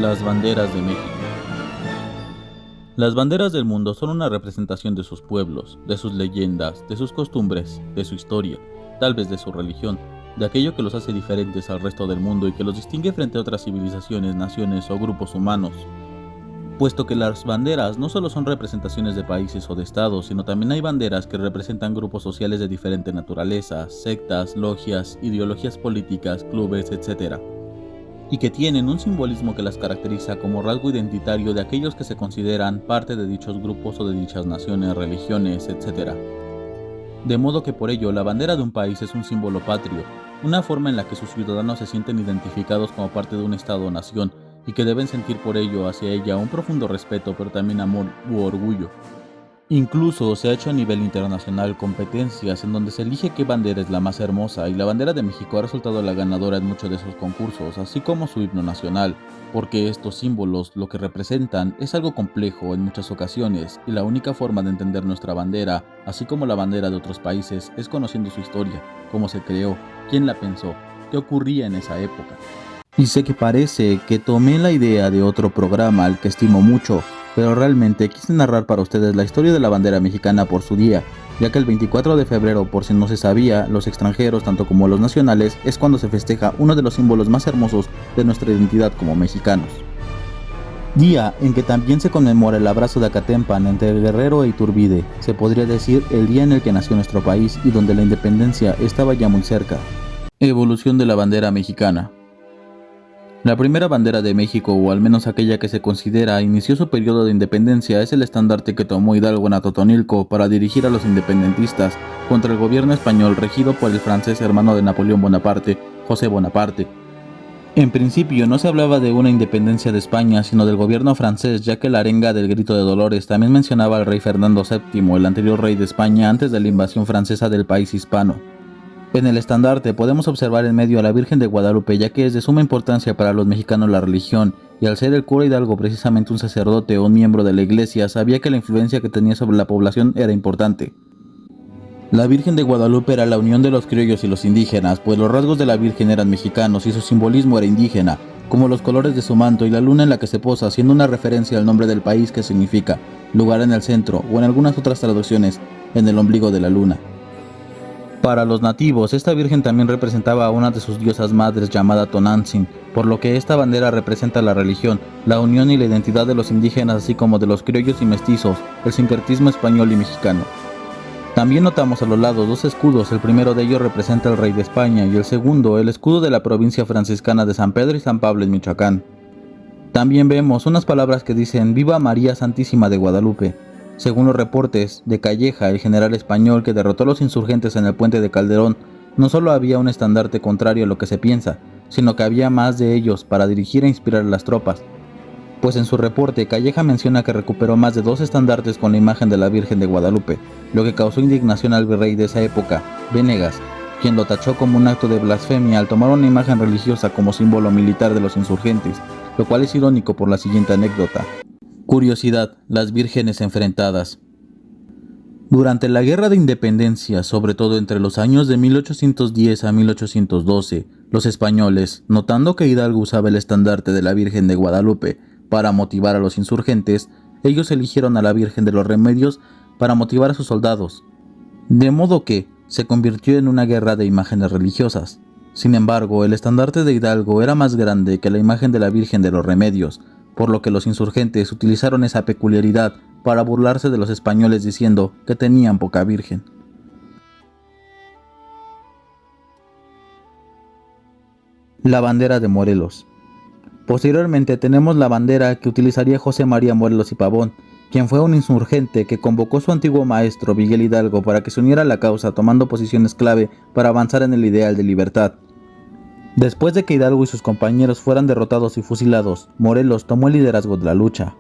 Las banderas de México. Las banderas del mundo son una representación de sus pueblos, de sus leyendas, de sus costumbres, de su historia, tal vez de su religión, de aquello que los hace diferentes al resto del mundo y que los distingue frente a otras civilizaciones, naciones o grupos humanos. Puesto que las banderas no solo son representaciones de países o de estados, sino también hay banderas que representan grupos sociales de diferente naturaleza, sectas, logias, ideologías políticas, clubes, etc. Y que tienen un simbolismo que las caracteriza como rasgo identitario de aquellos que se consideran parte de dichos grupos o de dichas naciones, religiones, etc. De modo que por ello la bandera de un país es un símbolo patrio, una forma en la que sus ciudadanos se sienten identificados como parte de un estado o nación, y que deben sentir por ello hacia ella un profundo respeto, pero también amor u orgullo. Incluso se ha hecho a nivel internacional competencias en donde se elige qué bandera es la más hermosa, y la bandera de México ha resultado la ganadora en muchos de esos concursos, así como su himno nacional, porque estos símbolos, lo que representan, es algo complejo en muchas ocasiones, y la única forma de entender nuestra bandera, así como la bandera de otros países, es conociendo su historia, cómo se creó, quién la pensó, qué ocurría en esa época. Y sé que parece que tomé la idea de otro programa al que estimo mucho, pero realmente quise narrar para ustedes la historia de la bandera mexicana por su día, ya que el 24 de febrero, por si no se sabía, los extranjeros, tanto como los nacionales, es cuando se festeja uno de los símbolos más hermosos de nuestra identidad como mexicanos. Día en que también se conmemora el abrazo de Acatempan entre Guerrero e Iturbide, se podría decir el día en el que nació nuestro país y donde la independencia estaba ya muy cerca. Evolución de la bandera mexicana. La primera bandera de México, o al menos aquella que se considera inició su periodo de independencia, es el estandarte que tomó Hidalgo en Atotonilco para dirigir a los independentistas contra el gobierno español regido por el francés hermano de Napoleón Bonaparte, José Bonaparte. En principio no se hablaba de una independencia de España, sino del gobierno francés, ya que la arenga del Grito de Dolores también mencionaba al rey Fernando VII, el anterior rey de España antes de la invasión francesa del país hispano. En el estandarte podemos observar en medio a la Virgen de Guadalupe, ya que es de suma importancia para los mexicanos la religión, y al ser el cura Hidalgo precisamente un sacerdote o un miembro de la iglesia, sabía que la influencia que tenía sobre la población era importante. La Virgen de Guadalupe era la unión de los criollos y los indígenas, pues los rasgos de la Virgen eran mexicanos y su simbolismo era indígena, como los colores de su manto y la luna en la que se posa, haciendo una referencia al nombre del país que significa lugar en el centro, o en algunas otras traducciones, en el ombligo de la luna. Para los nativos, esta virgen también representaba a una de sus diosas madres llamada Tonantzin, por lo que esta bandera representa la religión, la unión y la identidad de los indígenas así como de los criollos y mestizos, el sincretismo español y mexicano. También notamos a los lados dos escudos, el primero de ellos representa al rey de España y el segundo el escudo de la provincia franciscana de San Pedro y San Pablo en Michoacán. También vemos unas palabras que dicen Viva María Santísima de Guadalupe. Según los reportes de Calleja, el general español que derrotó a los insurgentes en el puente de Calderón, no solo había un estandarte contrario a lo que se piensa, sino que había más de ellos para dirigir e inspirar a las tropas. Pues en su reporte, Calleja menciona que recuperó más de 2 estandartes con la imagen de la Virgen de Guadalupe, lo que causó indignación al virrey de esa época, Venegas, quien lo tachó como un acto de blasfemia al tomar una imagen religiosa como símbolo militar de los insurgentes, lo cual es irónico por la siguiente anécdota. Curiosidad, las vírgenes enfrentadas. Durante la Guerra de Independencia, sobre todo entre los años de 1810 a 1812, los españoles, notando que Hidalgo usaba el estandarte de la Virgen de Guadalupe para motivar a los insurgentes, ellos eligieron a la Virgen de los Remedios para motivar a sus soldados, de modo que se convirtió en una guerra de imágenes religiosas. Sin embargo, el estandarte de Hidalgo era más grande que la imagen de la Virgen de los Remedios, por lo que los insurgentes utilizaron esa peculiaridad para burlarse de los españoles diciendo que tenían poca virgen. La bandera de Morelos. Posteriormente tenemos la bandera que utilizaría José María Morelos y Pavón, quien fue un insurgente que convocó a su antiguo maestro Miguel Hidalgo para que se uniera a la causa tomando posiciones clave para avanzar en el ideal de libertad. Después de que Hidalgo y sus compañeros fueran derrotados y fusilados, Morelos tomó el liderazgo de la lucha.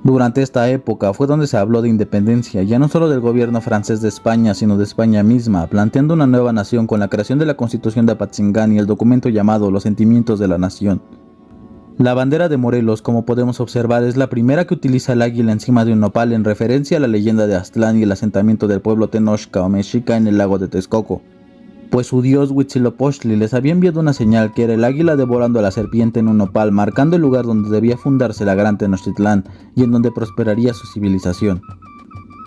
Durante esta época fue donde se habló de independencia, ya no solo del gobierno francés de España, sino de España misma, planteando una nueva nación con la creación de la Constitución de Apatzingán y el documento llamado Los Sentimientos de la Nación. La bandera de Morelos, como podemos observar, es la primera que utiliza el águila encima de un nopal en referencia a la leyenda de Aztlán y el asentamiento del pueblo Tenochca o Mexica en el lago de Texcoco. pues su dios Huitzilopochtli les había enviado una señal que era el águila devorando a la serpiente en un nopal, marcando el lugar donde debía fundarse la gran Tenochtitlán y en donde prosperaría su civilización.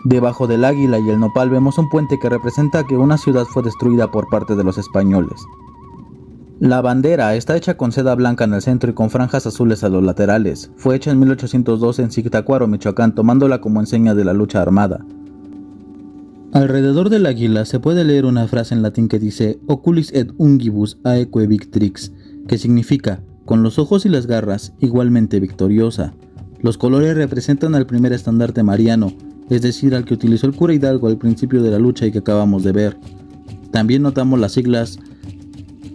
Debajo del águila y el nopal vemos un puente que representa que una ciudad fue destruida por parte de los españoles. La bandera está hecha con seda blanca en el centro y con franjas azules a los laterales. Fue hecha en 1812 en Zitácuaro, Michoacán, tomándola como enseña de la lucha armada. Alrededor del águila se puede leer una frase en latín que dice Oculis et ungibus aeque victrix, que significa, con los ojos y las garras, igualmente victoriosa. Los colores representan al primer estandarte mariano, es decir, al que utilizó el cura Hidalgo al principio de la lucha y que acabamos de ver. También notamos las siglas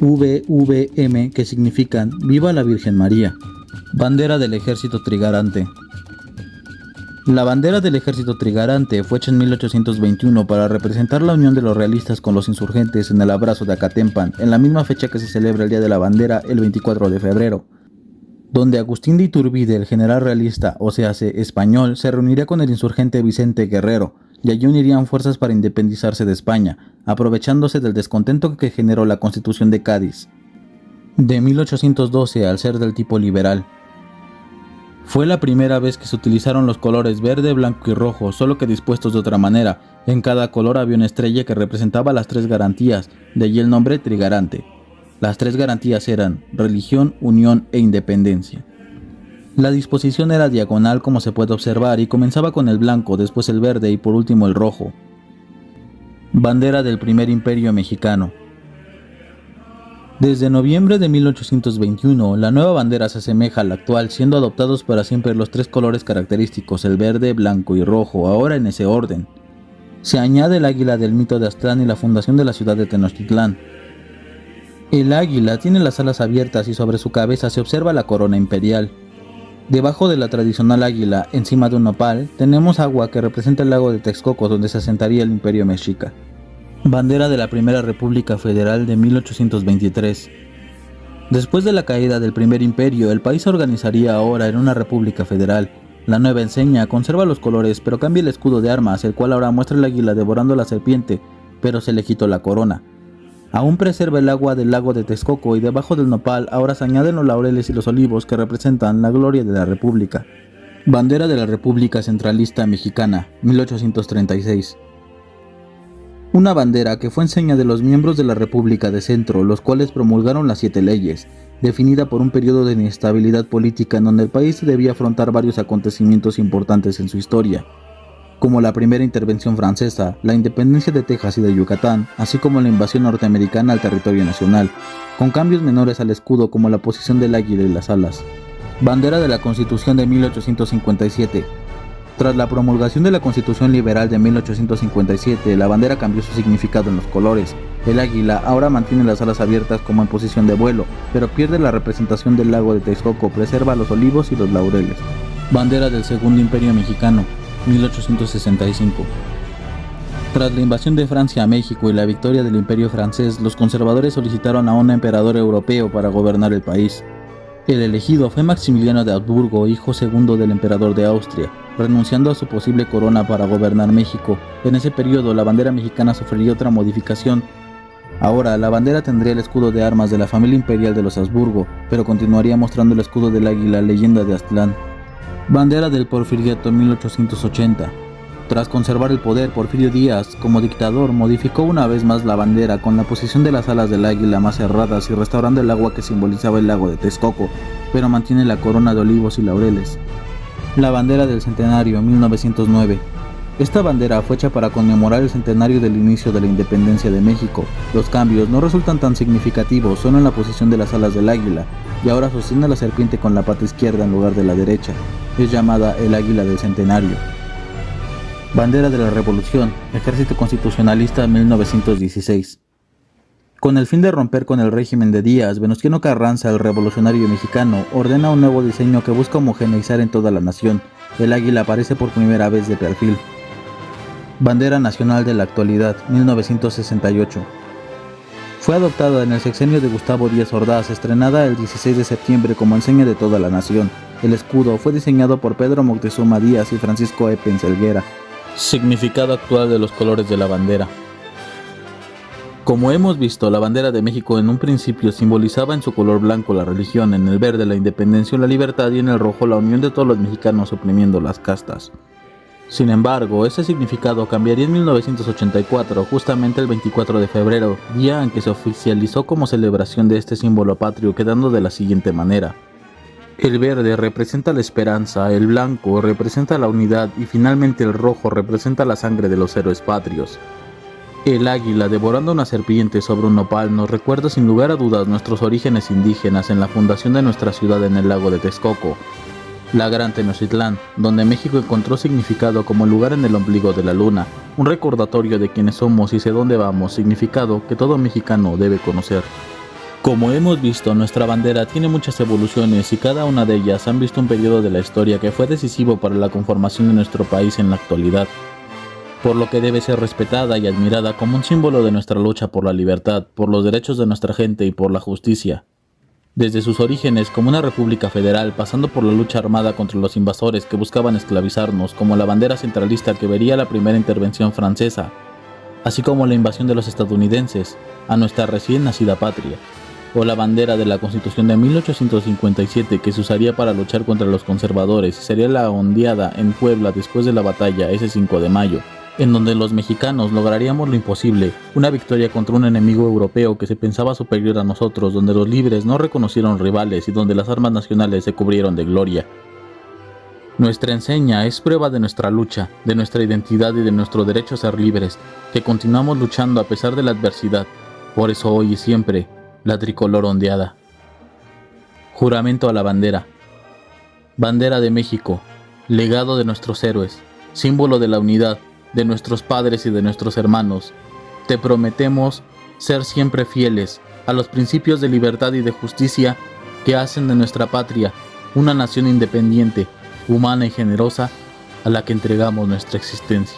VVM, que significan Viva la Virgen María. Bandera del Ejército Trigarante. La bandera del Ejército Trigarante fue hecha en 1821 para representar la unión de los realistas con los insurgentes en el abrazo de Acatempan, en la misma fecha que se celebra el Día de la Bandera, el 24 de febrero, donde Agustín de Iturbide, el general realista, o sea, español, se reuniría con el insurgente Vicente Guerrero, y allí unirían fuerzas para independizarse de España, aprovechándose del descontento que generó la Constitución de Cádiz de 1812 al ser del tipo liberal. Fue la primera vez que se utilizaron los colores verde, blanco y rojo, solo que dispuestos de otra manera. En cada color había una estrella que representaba las tres garantías, de allí el nombre Trigarante. Las tres garantías eran religión, unión e independencia. La disposición era diagonal, como se puede observar, y comenzaba con el blanco, después el verde y por último el rojo. Bandera del Primer Imperio Mexicano. Desde noviembre de 1821, la nueva bandera se asemeja a la actual, siendo adoptados para siempre los tres colores característicos, el verde, blanco y rojo, ahora en ese orden. Se añade el águila del mito de Aztlán y la fundación de la ciudad de Tenochtitlán. El águila tiene las alas abiertas y sobre su cabeza se observa la corona imperial. Debajo de la tradicional águila, encima de un nopal, tenemos agua que representa el lago de Texcoco, donde se asentaría el Imperio Mexica. Bandera de la Primera República Federal de 1823. Después de la caída del Primer Imperio, el país se organizaría ahora en una república federal. La nueva enseña conserva los colores, pero cambia el escudo de armas, el cual ahora muestra el águila devorando a la serpiente, pero se le quitó la corona. Aún preserva el agua del lago de Texcoco y debajo del nopal ahora se añaden los laureles y los olivos que representan la gloria de la república. Bandera de la República Centralista Mexicana, 1836. Una bandera que fue enseña de los miembros de la República de Centro, los cuales promulgaron las 7 leyes, definida por un periodo de inestabilidad política en donde el país debía afrontar varios acontecimientos importantes en su historia, como la primera intervención francesa, la independencia de Texas y de Yucatán, así como la invasión norteamericana al territorio nacional, con cambios menores al escudo como la posición del águila y las alas. Bandera de la Constitución de 1857. Tras la promulgación de la Constitución Liberal de 1857, la bandera cambió su significado en los colores. El águila ahora mantiene las alas abiertas como en posición de vuelo, pero pierde la representación del lago de Texcoco, preserva los olivos y los laureles. Bandera del Segundo Imperio Mexicano, 1865. Tras la invasión de Francia a México y la victoria del Imperio francés, los conservadores solicitaron a un emperador europeo para gobernar el país. El elegido fue Maximiliano de Habsburgo, hijo segundo del emperador de Austria, renunciando a su posible corona para gobernar México. En ese periodo, la bandera mexicana sufriría otra modificación. Ahora, la bandera tendría el escudo de armas de la familia imperial de los Habsburgo, pero continuaría mostrando el escudo del águila, leyenda de Aztlán. Bandera del Porfiriato 1880. Tras conservar el poder, Porfirio Díaz, como dictador, modificó una vez más la bandera con la posición de las alas del águila más cerradas y restaurando el agua que simbolizaba el lago de Texcoco, pero mantiene la corona de olivos y laureles. La bandera del Centenario 1909. Esta bandera fue hecha para conmemorar el centenario del inicio de la independencia de México. Los cambios no resultan tan significativos solo en la posición de las alas del águila, y ahora sostiene a la serpiente con la pata izquierda en lugar de la derecha. Es llamada el águila del Centenario. Bandera de la Revolución, Ejército Constitucionalista 1916. Con el fin de romper con el régimen de Díaz, Venustiano Carranza, el revolucionario mexicano, ordena un nuevo diseño que busca homogeneizar en toda la nación. El águila aparece por primera vez de perfil. Bandera Nacional de la Actualidad, 1968. Fue adoptada en el sexenio de Gustavo Díaz Ordaz, estrenada el 16 de septiembre como enseña de toda la nación. El escudo fue diseñado por Pedro Moctezuma Díaz y Francisco Epens Helguera. Significado actual de los colores de la bandera. Como hemos visto, la bandera de México en un principio simbolizaba en su color blanco la religión, en el verde la independencia o la libertad y en el rojo la unión de todos los mexicanos oprimiendo las castas. Sin embargo, ese significado cambiaría en 1984, justamente el 24 de febrero, día en que se oficializó como celebración de este símbolo patrio, quedando de la siguiente manera. El verde representa la esperanza, el blanco representa la unidad y finalmente el rojo representa la sangre de los héroes patrios. El águila devorando una serpiente sobre un nopal nos recuerda sin lugar a dudas nuestros orígenes indígenas en la fundación de nuestra ciudad en el lago de Texcoco, la Gran Tenochtitlán, donde México encontró significado como lugar en el ombligo de la luna, un recordatorio de quiénes somos y hacia dónde vamos, significado que todo mexicano debe conocer. Como hemos visto, nuestra bandera tiene muchas evoluciones y cada una de ellas han visto un periodo de la historia que fue decisivo para la conformación de nuestro país en la actualidad, por lo que debe ser respetada y admirada como un símbolo de nuestra lucha por la libertad, por los derechos de nuestra gente y por la justicia. Desde sus orígenes como una república federal, pasando por la lucha armada contra los invasores que buscaban esclavizarnos, como la bandera centralista que vería la primera intervención francesa, así como la invasión de los estadounidenses a nuestra recién nacida patria, o la bandera de la Constitución de 1857 que se usaría para luchar contra los conservadores y sería la ondeada en Puebla después de la batalla ese 5 de mayo, en donde los mexicanos lograríamos lo imposible, una victoria contra un enemigo europeo que se pensaba superior a nosotros, donde los libres no reconocieron rivales y donde las armas nacionales se cubrieron de gloria. Nuestra enseña es prueba de nuestra lucha, de nuestra identidad y de nuestro derecho a ser libres, que continuamos luchando a pesar de la adversidad. Por eso hoy y siempre, la tricolor ondeada. Juramento a la bandera. Bandera de México, legado de nuestros héroes, símbolo de la unidad, de nuestros padres y de nuestros hermanos. Te prometemos ser siempre fieles a los principios de libertad y de justicia que hacen de nuestra patria una nación independiente, humana y generosa a la que entregamos nuestra existencia.